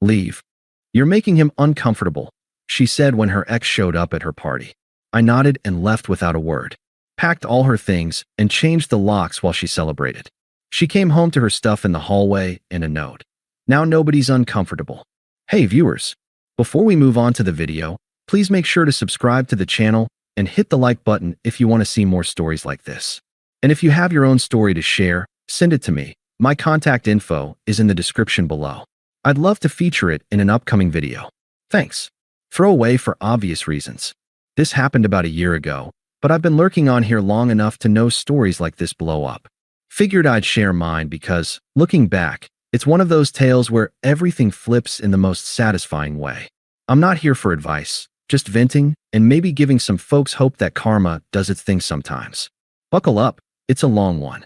Leave. You're making him uncomfortable, she said when her ex showed up at her party. I nodded and left without a word. Packed all her things and changed the locks while she celebrated. She came home to her stuff in the hallway and a note. Now nobody's uncomfortable. Hey viewers, before we move on to the video, please make sure to subscribe to the channel and hit the like button if you want to see more stories like this. And if you have your own story to share, send it to me. My contact info is in the description below. I'd love to feature it in an upcoming video. Thanks. Throwaway for obvious reasons. This happened about a year ago, but I've been lurking on here long enough to know stories like this blow up. Figured I'd share mine because, looking back, it's one of those tales where everything flips in the most satisfying way. I'm not here for advice, just venting and maybe giving some folks hope that karma does its thing sometimes. Buckle up, it's a long one.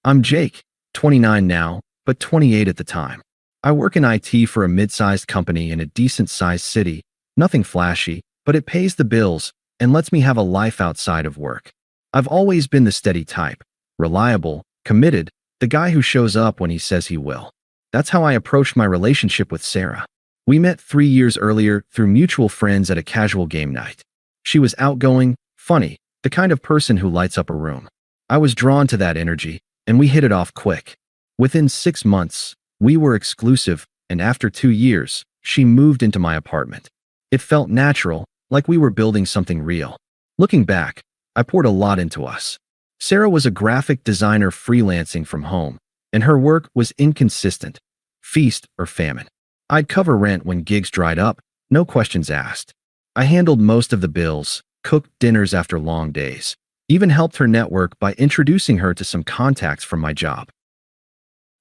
I'm Jake, 29 now, but 28 at the time. I work in IT for a mid-sized company in a decent-sized city, nothing flashy, but it pays the bills and lets me have a life outside of work. I've always been the steady type, reliable, committed, the guy who shows up when he says he will. That's how I approached my relationship with Sarah. We met 3 years earlier through mutual friends at a casual game night. She was outgoing, funny, the kind of person who lights up a room. I was drawn to that energy, and we hit it off quick. Within 6 months, we were exclusive, and after 2 years, she moved into my apartment. It felt natural, like we were building something real. Looking back, I poured a lot into us. Sarah was a graphic designer freelancing from home, and her work was inconsistent, feast or famine. I'd cover rent when gigs dried up, no questions asked. I handled most of the bills, cooked dinners after long days, even helped her network by introducing her to some contacts from my job.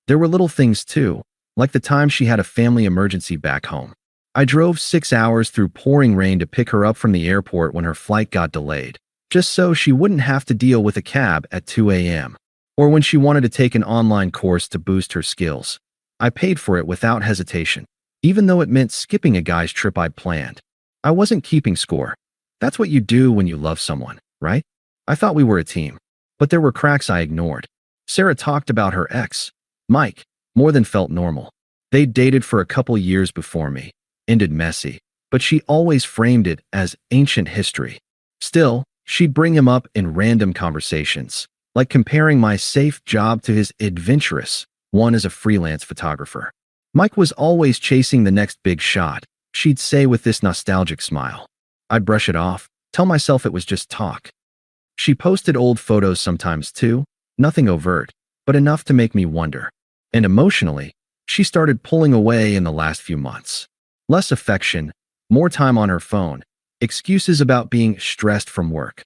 There were little things too, like the time she had a family emergency back home. I drove 6 hours through pouring rain to pick her up from the airport when her flight got delayed, just so she wouldn't have to deal with a cab at 2 a.m. Or when she wanted to take an online course to boost her skills. I paid for it without hesitation, even though it meant skipping a guy's trip I'd planned. I wasn't keeping score. That's what you do when you love someone, right? I thought we were a team, but there were cracks I ignored. Sarah talked about her ex, Mike, more than felt normal. They'd dated for a couple years before me, ended messy, but she always framed it as ancient history. Still, she'd bring him up in random conversations, like comparing my safe job to his adventurous one as a freelance photographer. Mike was always chasing the next big shot, she'd say with this nostalgic smile. I'd brush it off, tell myself it was just talk. She posted old photos sometimes too, nothing overt, but enough to make me wonder. And emotionally, she started pulling away in the last few months. Less affection, more time on her phone, excuses about being stressed from work.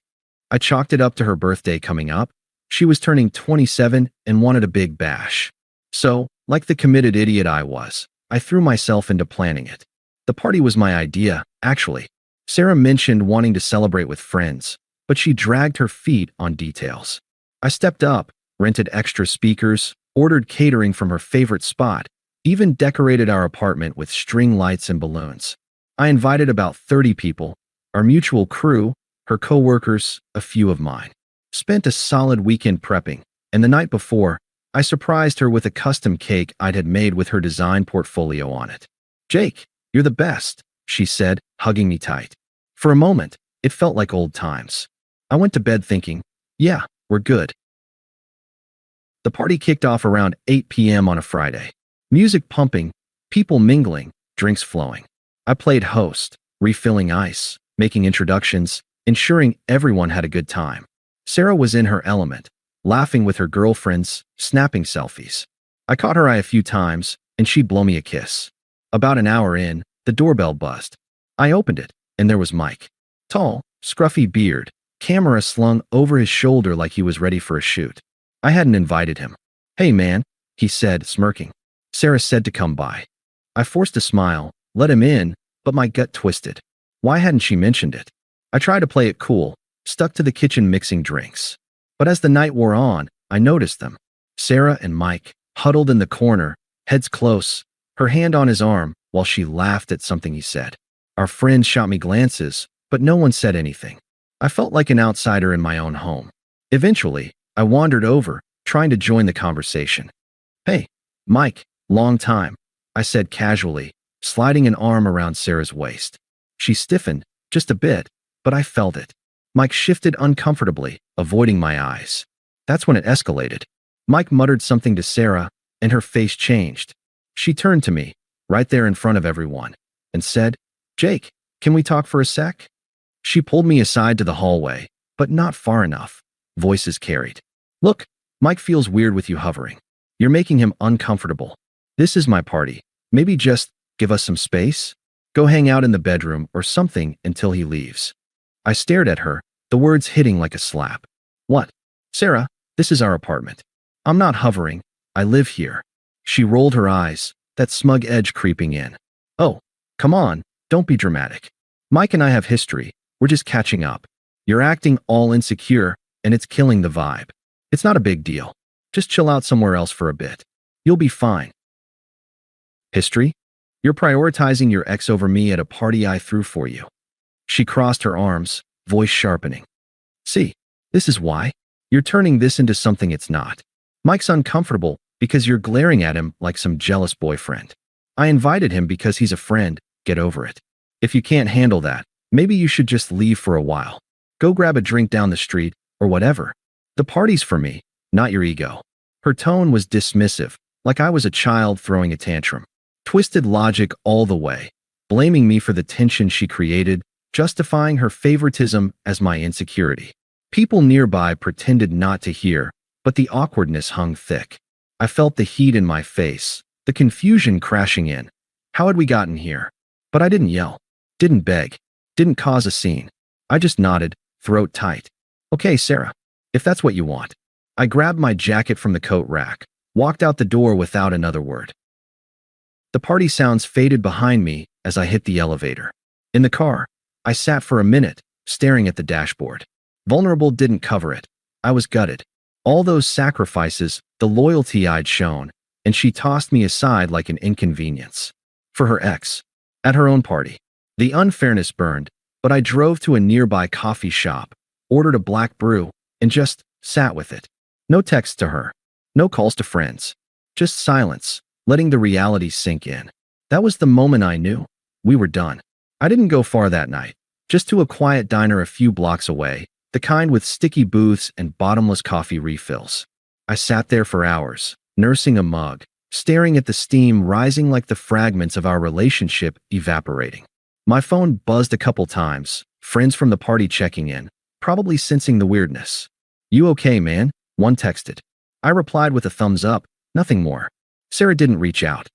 I chalked it up to her birthday coming up. She was turning 27 and wanted a big bash. So, like the committed idiot I was, I threw myself into planning it. The party was my idea, actually. Sarah mentioned wanting to celebrate with friends, but she dragged her feet on details. I stepped up, rented extra speakers, ordered catering from her favorite spot, even decorated our apartment with string lights and balloons. I invited about 30 people, our mutual crew, her coworkers, a few of mine. Spent a solid weekend prepping, and the night before, I surprised her with a custom cake I'd had made with her design portfolio on it. "Jake, you're the best," she said, hugging me tight. For a moment, it felt like old times. I went to bed thinking, yeah, we're good. The party kicked off around 8 p.m. on a Friday. Music pumping, people mingling, drinks flowing. I played host, refilling ice, making introductions, ensuring everyone had a good time. Sarah was in her element, laughing with her girlfriends, snapping selfies. I caught her eye a few times, and she'd blow me a kiss. About an hour in, the doorbell buzzed. I opened it, and there was Mike. Tall, scruffy beard, camera slung over his shoulder like he was ready for a shoot. I hadn't invited him. "Hey man," he said, smirking. Sarah said to come by. I forced a smile, let him in, but my gut twisted. Why hadn't she mentioned it? I tried to play it cool, stuck to the kitchen mixing drinks. But as the night wore on, I noticed them. Sarah and Mike, huddled in the corner, heads close, her hand on his arm, while she laughed at something he said. Our friends shot me glances, but no one said anything. I felt like an outsider in my own home. Eventually, I wandered over, trying to join the conversation. "Hey, Mike, long time," I said casually, sliding an arm around Sarah's waist. She stiffened, just a bit, but I felt it. Mike shifted uncomfortably, avoiding my eyes. That's when it escalated. Mike muttered something to Sarah, and her face changed. She turned to me, right there in front of everyone, and said, "Jake, can we talk for a sec?" She pulled me aside to the hallway, but not far enough. Voices carried. "Look, Mike feels weird with you hovering. You're making him uncomfortable. This is my party. Maybe just give us some space? Go hang out in the bedroom or something until he leaves." I stared at her, the words hitting like a slap. "What? Sarah, this is our apartment. I'm not hovering. I live here." She rolled her eyes, that smug edge creeping in. "Oh, come on, don't be dramatic. Mike and I have history. We're just catching up. You're acting all insecure, and it's killing the vibe. It's not a big deal. Just chill out somewhere else for a bit. You'll be fine." "History? You're prioritizing your ex over me at a party I threw for you." She crossed her arms, voice sharpening. "See, this is why. You're turning this into something it's not. Mike's uncomfortable because you're glaring at him like some jealous boyfriend. I invited him because he's a friend. Get over it. If you can't handle that, maybe you should just leave for a while. Go grab a drink down the street, or whatever. The party's for me, not your ego." Her tone was dismissive, like I was a child throwing a tantrum. Twisted logic all the way, blaming me for the tension she created, justifying her favoritism as my insecurity. People nearby pretended not to hear, but the awkwardness hung thick. I felt the heat in my face, the confusion crashing in. How had we gotten here? But I didn't yell, didn't beg, didn't cause a scene. I just nodded, throat tight. "Okay, Sarah, if that's what you want." I grabbed my jacket from the coat rack, walked out the door without another word. The party sounds faded behind me as I hit the elevator. In the car, I sat for a minute, staring at the dashboard. Vulnerable didn't cover it. I was gutted. All those sacrifices, the loyalty I'd shown, and she tossed me aside like an inconvenience. For her ex. At her own party. The unfairness burned, but I drove to a nearby coffee shop, ordered a black brew, and just sat with it. No texts to her. No calls to friends. Just silence, letting the reality sink in. That was the moment I knew. We were done. I didn't go far that night. Just to a quiet diner a few blocks away, the kind with sticky booths and bottomless coffee refills. I sat there for hours, nursing a mug, staring at the steam rising like the fragments of our relationship evaporating. My phone buzzed a couple times, friends from the party checking in, probably sensing the weirdness. "You okay, man?" one texted. I replied with a thumbs up, nothing more. Sarah didn't reach out.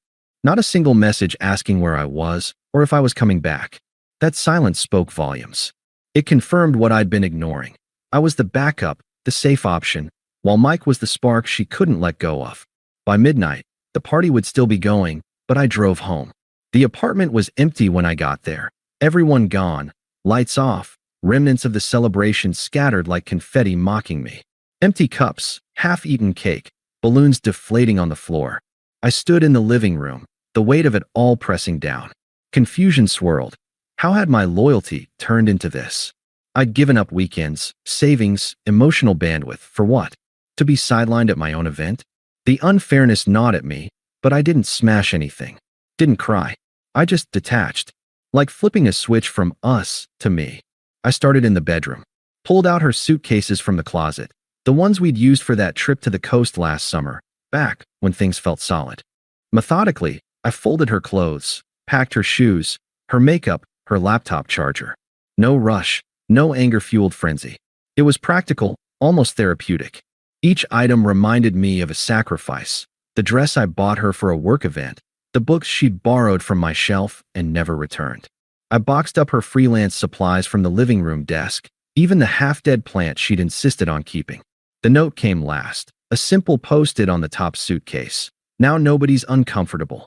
Not a single message asking where I was or if I was coming back. That silence spoke volumes. It confirmed what I'd been ignoring. I was the backup, the safe option, while Mike was the spark she couldn't let go of. By midnight, the party would still be going, but I drove home. The apartment was empty when I got there. Everyone gone, lights off, remnants of the celebration scattered like confetti mocking me. Empty cups, half-eaten cake, balloons deflating on the floor. I stood in the living room, the weight of it all pressing down. Confusion swirled. How had my loyalty turned into this? I'd given up weekends, savings, emotional bandwidth, for what? To be sidelined at my own event? The unfairness gnawed at me, but I didn't smash anything. Didn't cry. I just detached. Like flipping a switch from us to me. I started in the bedroom. Pulled out her suitcases from the closet. The ones we'd used for that trip to the coast last summer, back when things felt solid. Methodically, I folded her clothes, packed her shoes, her makeup, her laptop charger. No rush, no anger-fueled frenzy. It was practical, almost therapeutic. Each item reminded me of a sacrifice. The dress I bought her for a work event, the books she'd borrowed from my shelf and never returned. I boxed up her freelance supplies from the living room desk, even the half-dead plant she'd insisted on keeping. The note came last, a simple post-it on the top suitcase. "Now nobody's uncomfortable."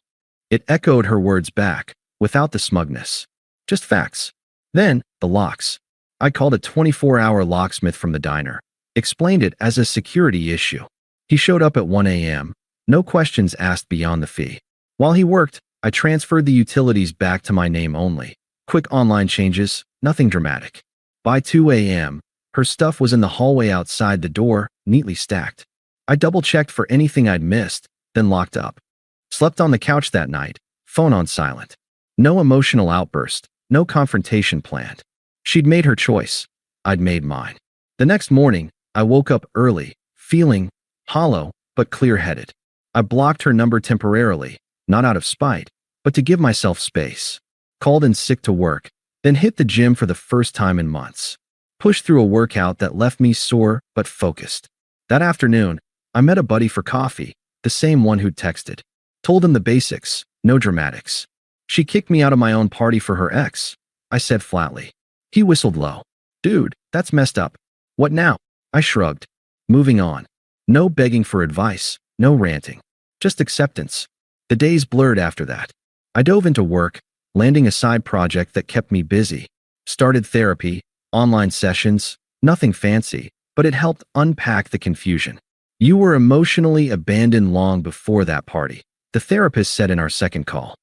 It echoed her words back, without the smugness. Just facts. Then, the locks. I called a 24-hour locksmith from the diner. Explained it as a security issue. He showed up at 1 a.m., no questions asked beyond the fee. While he worked, I transferred the utilities back to my name only. Quick online changes, nothing dramatic. By 2 a.m., her stuff was in the hallway outside the door, neatly stacked. I double-checked for anything I'd missed, then locked up. Slept on the couch that night, phone on silent. No emotional outburst, no confrontation planned. She'd made her choice. I'd made mine. The next morning, I woke up early, feeling hollow but clear-headed. I blocked her number temporarily, not out of spite, but to give myself space. Called in sick to work, then hit the gym for the first time in months. Pushed through a workout that left me sore but focused. That afternoon, I met a buddy for coffee, the same one who'd texted. Told him the basics, no dramatics. She kicked me out of my own party for her ex, I said flatly. He whistled low. Dude, that's messed up. What now? I shrugged. Moving on. No begging for advice, no ranting. Just acceptance. The days blurred after that. I dove into work, landing a side project that kept me busy. Started therapy, online sessions, nothing fancy, but it helped unpack the confusion. You were emotionally abandoned long before that party, the therapist said in our second call.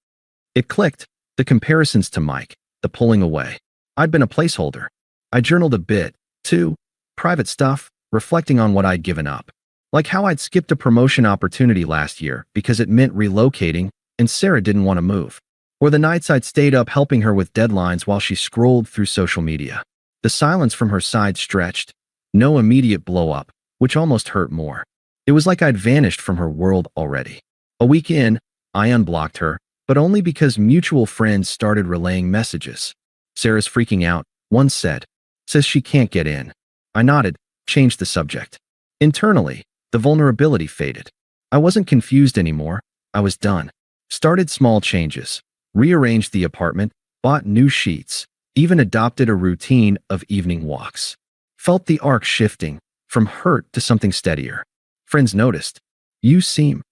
It clicked, the comparisons to Mike, the pulling away. I'd been a placeholder. I journaled a bit, too, private stuff, reflecting on what I'd given up. Like how I'd skipped a promotion opportunity last year because it meant relocating and Sarah didn't want to move. Or the nights I'd stayed up helping her with deadlines while she scrolled through social media. The silence from her side stretched. No immediate blow-up, which almost hurt more. It was like I'd vanished from her world already. A week in, I unblocked her, but only because mutual friends started relaying messages. Sarah's freaking out, one said. Says she can't get in. I nodded, changed the subject. Internally, the vulnerability faded. I wasn't confused anymore. I was done. Started small changes. Rearranged the apartment, bought new sheets, even adopted a routine of evening walks. Felt the arc shifting, from hurt to something steadier. Friends noticed. You seem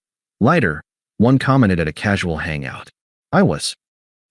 lighter, one commented at a casual hangout. I was.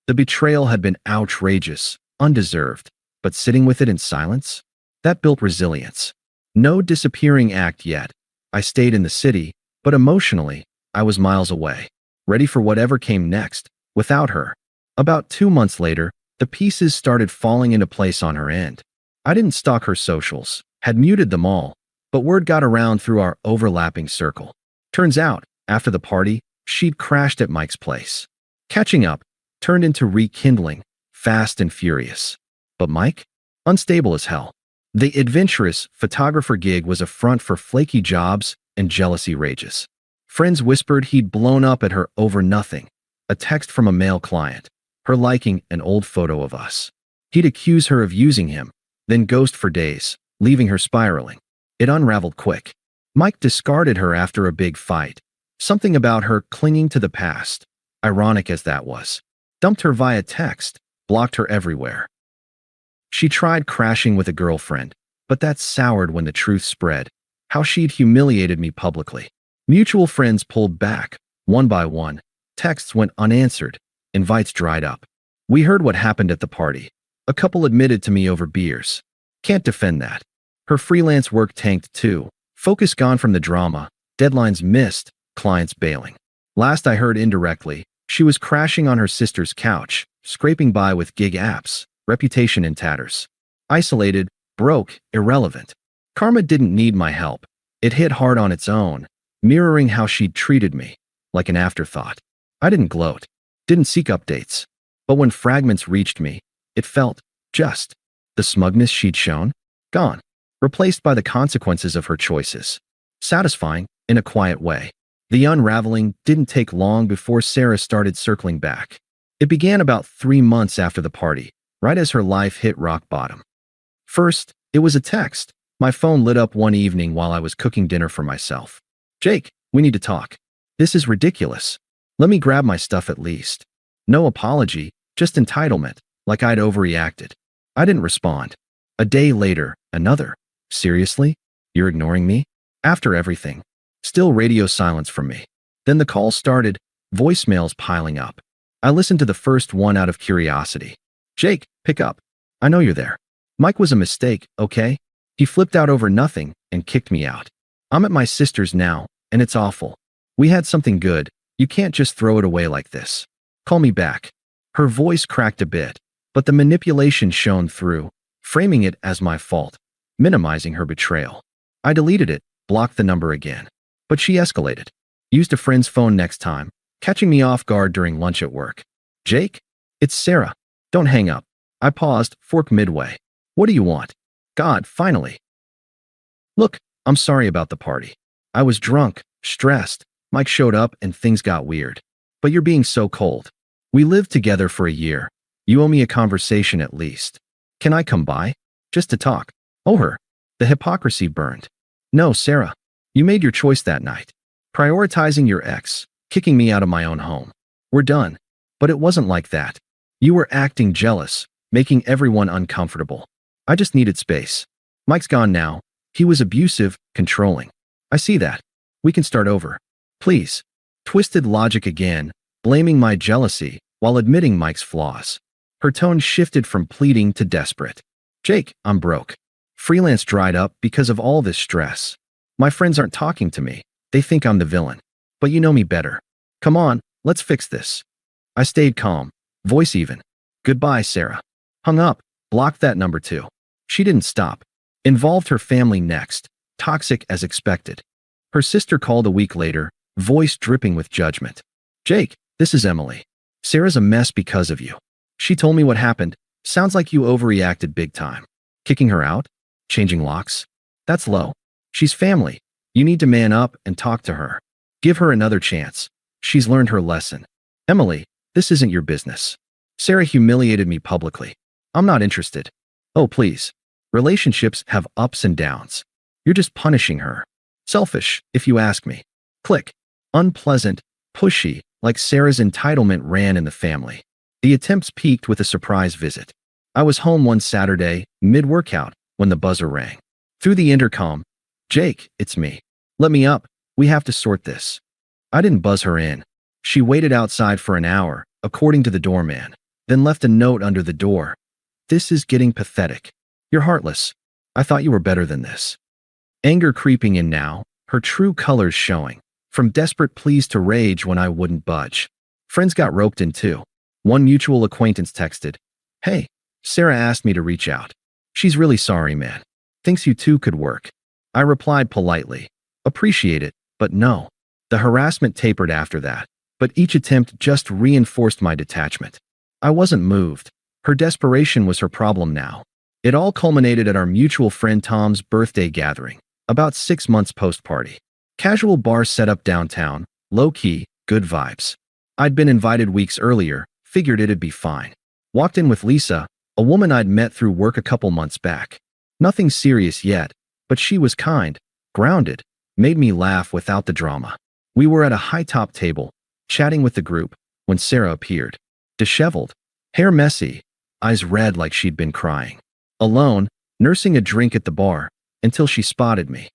The betrayal had been outrageous, undeserved, but sitting with it in silence? That built resilience. No disappearing act yet. I stayed in the city, but emotionally, I was miles away, ready for whatever came next, without her. About 2 months later, the pieces started falling into place on her end. I didn't stalk her socials, had muted them all, but word got around through our overlapping circle. Turns out, after the party, she'd crashed at Mike's place. Catching up turned into rekindling, fast and furious. But Mike? Unstable as hell. The adventurous photographer gig was a front for flaky jobs and jealousy rages. Friends whispered he'd blown up at her over nothing. A text from a male client, her liking an old photo of us. He'd accuse her of using him, then ghost for days, leaving her spiraling. It unraveled quick. Mike discarded her after a big fight. Something about her clinging to the past, ironic as that was. Dumped her via text, blocked her everywhere. She tried crashing with a girlfriend, but that soured when the truth spread. How she'd humiliated me publicly. Mutual friends pulled back, one by one. Texts went unanswered. Invites dried up. We heard what happened at the party. A couple admitted to me over beers. Can't defend that. Her freelance work tanked too. Focus gone from the drama. Deadlines missed. Clients bailing. Last I heard indirectly, she was crashing on her sister's couch, scraping by with gig apps, reputation in tatters. Isolated, broke, irrelevant. Karma didn't need my help. It hit hard on its own, mirroring how she'd treated me, like an afterthought. I didn't gloat, didn't seek updates. But when fragments reached me, it felt just. The smugness she'd shown, gone, replaced by the consequences of her choices. Satisfying, in a quiet way. The unraveling didn't take long before Sarah started circling back. It began about 3 months after the party, right as her life hit rock bottom. First, it was a text. My phone lit up one evening while I was cooking dinner for myself. Jake, we need to talk. This is ridiculous. Let me grab my stuff at least. No apology, just entitlement, like I'd overreacted. I didn't respond. A day later, another. Seriously? You're ignoring me? After everything. Still radio silence from me. Then the call started, voicemails piling up. I listened to the first one out of curiosity. Jake, pick up. I know you're there. Mike was a mistake, okay? He flipped out over nothing and kicked me out. I'm at my sister's now, and it's awful. We had something good. You can't just throw it away like this. Call me back. Her voice cracked a bit, but the manipulation shone through, framing it as my fault, minimizing her betrayal. I deleted it, blocked the number again. But she escalated. Used a friend's phone next time, catching me off guard during lunch at work. Jake? It's Sarah. Don't hang up. I paused, fork midway. What do you want? God, finally. Look, I'm sorry about the party. I was drunk, stressed. Mike showed up and things got weird. But you're being so cold. We lived together for a year. You owe me a conversation at least. Can I come by? Just to talk. Oh, her. The hypocrisy burned. No, Sarah. You made your choice that night. Prioritizing your ex, kicking me out of my own home. We're done. But it wasn't like that. You were acting jealous, making everyone uncomfortable. I just needed space. Mike's gone now. He was abusive, controlling. I see that. We can start over. Please. Twisted logic again, blaming my jealousy while admitting Mike's flaws. Her tone shifted from pleading to desperate. Jake, I'm broke. Freelance dried up because of all this stress. My friends aren't talking to me. They think I'm the villain. But you know me better. Come on, let's fix this. I stayed calm, voice even. Goodbye, Sarah. Hung up, blocked that number too. She didn't stop. Involved her family next, toxic as expected. Her sister called a week later, voice dripping with judgment. Jake, this is Emily. Sarah's a mess because of you. She told me what happened. Sounds like you overreacted big time. Kicking her out? Changing locks? That's low. She's family. You need to man up and talk to her. Give her another chance. She's learned her lesson. Emily, this isn't your business. Sarah humiliated me publicly. I'm not interested. Oh, please. Relationships have ups and downs. You're just punishing her. Selfish, if you ask me. Click. Unpleasant, pushy, like Sarah's entitlement ran in the family. The attempts peaked with a surprise visit. I was home one Saturday, mid-workout, when the buzzer rang. Through the intercom, Jake, it's me. Let me up. We have to sort this. I didn't buzz her in. She waited outside for an hour, according to the doorman, then left a note under the door. This is getting pathetic. You're heartless. I thought you were better than this. Anger creeping in now, her true colors showing, from desperate pleas to rage when I wouldn't budge. Friends got roped in too. One mutual acquaintance texted, Hey, Sarah asked me to reach out. She's really sorry, man. Thinks you two could work. I replied politely, appreciate it, but no. The harassment tapered after that, but each attempt just reinforced my detachment. I wasn't moved. Her desperation was her problem now. It all culminated at our mutual friend Tom's birthday gathering, about 6 months post-party. Casual bar set up downtown, low-key, good vibes. I'd been invited weeks earlier, figured it'd be fine. Walked in with Lisa, a woman I'd met through work a couple months back. Nothing serious yet, but she was kind, grounded, made me laugh without the drama. We were at a high-top table, chatting with the group, when Sarah appeared. Disheveled, hair messy, eyes red like she'd been crying. Alone, nursing a drink at the bar, until she spotted me.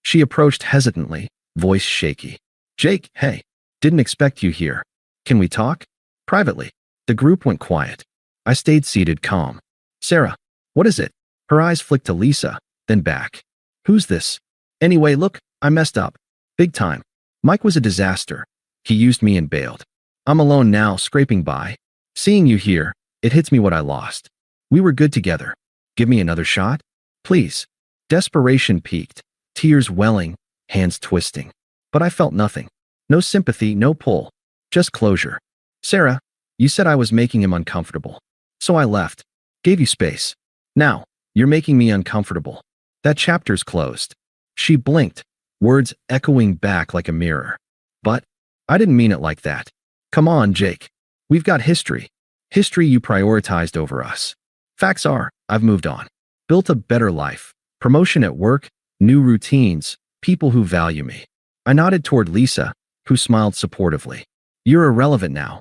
She approached hesitantly, voice shaky. Jake, hey, didn't expect you here. Can we talk? Privately. The group went quiet. I stayed seated calm. Sarah, what is it? Her eyes flicked to Lisa, then back. Who's this? Anyway, look, I messed up. Big time. Mike was a disaster. He used me and bailed. I'm alone now, scraping by. Seeing you here, it hits me what I lost. We were good together. Give me another shot? Please. Desperation peaked, tears welling, hands twisting. But I felt nothing. No sympathy, no pull. Just closure. Sarah, you said I was making him uncomfortable. So I left. Gave you space. Now, you're making me uncomfortable. That chapter's closed. She blinked, words echoing back like a mirror. But I didn't mean it like that. Come on, Jake. We've got history. History you prioritized over us. Facts are, I've moved on. Built a better life. Promotion at work, new routines, people who value me. I nodded toward Lisa, who smiled supportively. You're irrelevant now.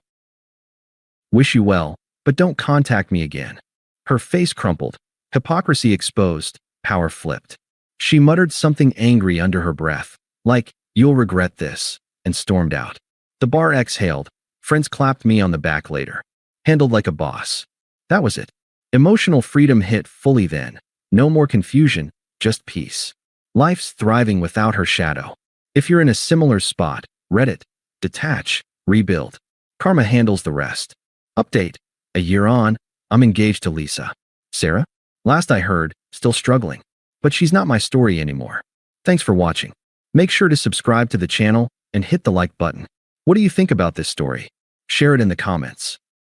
Wish you well, but don't contact me again. Her face crumpled, hypocrisy exposed, power flipped. She muttered something angry under her breath, like, you'll regret this, and stormed out. The bar exhaled. Friends clapped me on the back later. Handled like a boss. That was it. Emotional freedom hit fully then. No more confusion, just peace. Life's thriving without her shadow. If you're in a similar spot, Reddit, detach, rebuild. Karma handles the rest. Update. A year on, I'm engaged to Lisa. Sarah? Last I heard, still struggling. But she's not my story anymore. Thanks for watching. Make sure to subscribe to the channel and hit the like button. What do you think about this story? Share it in the comments.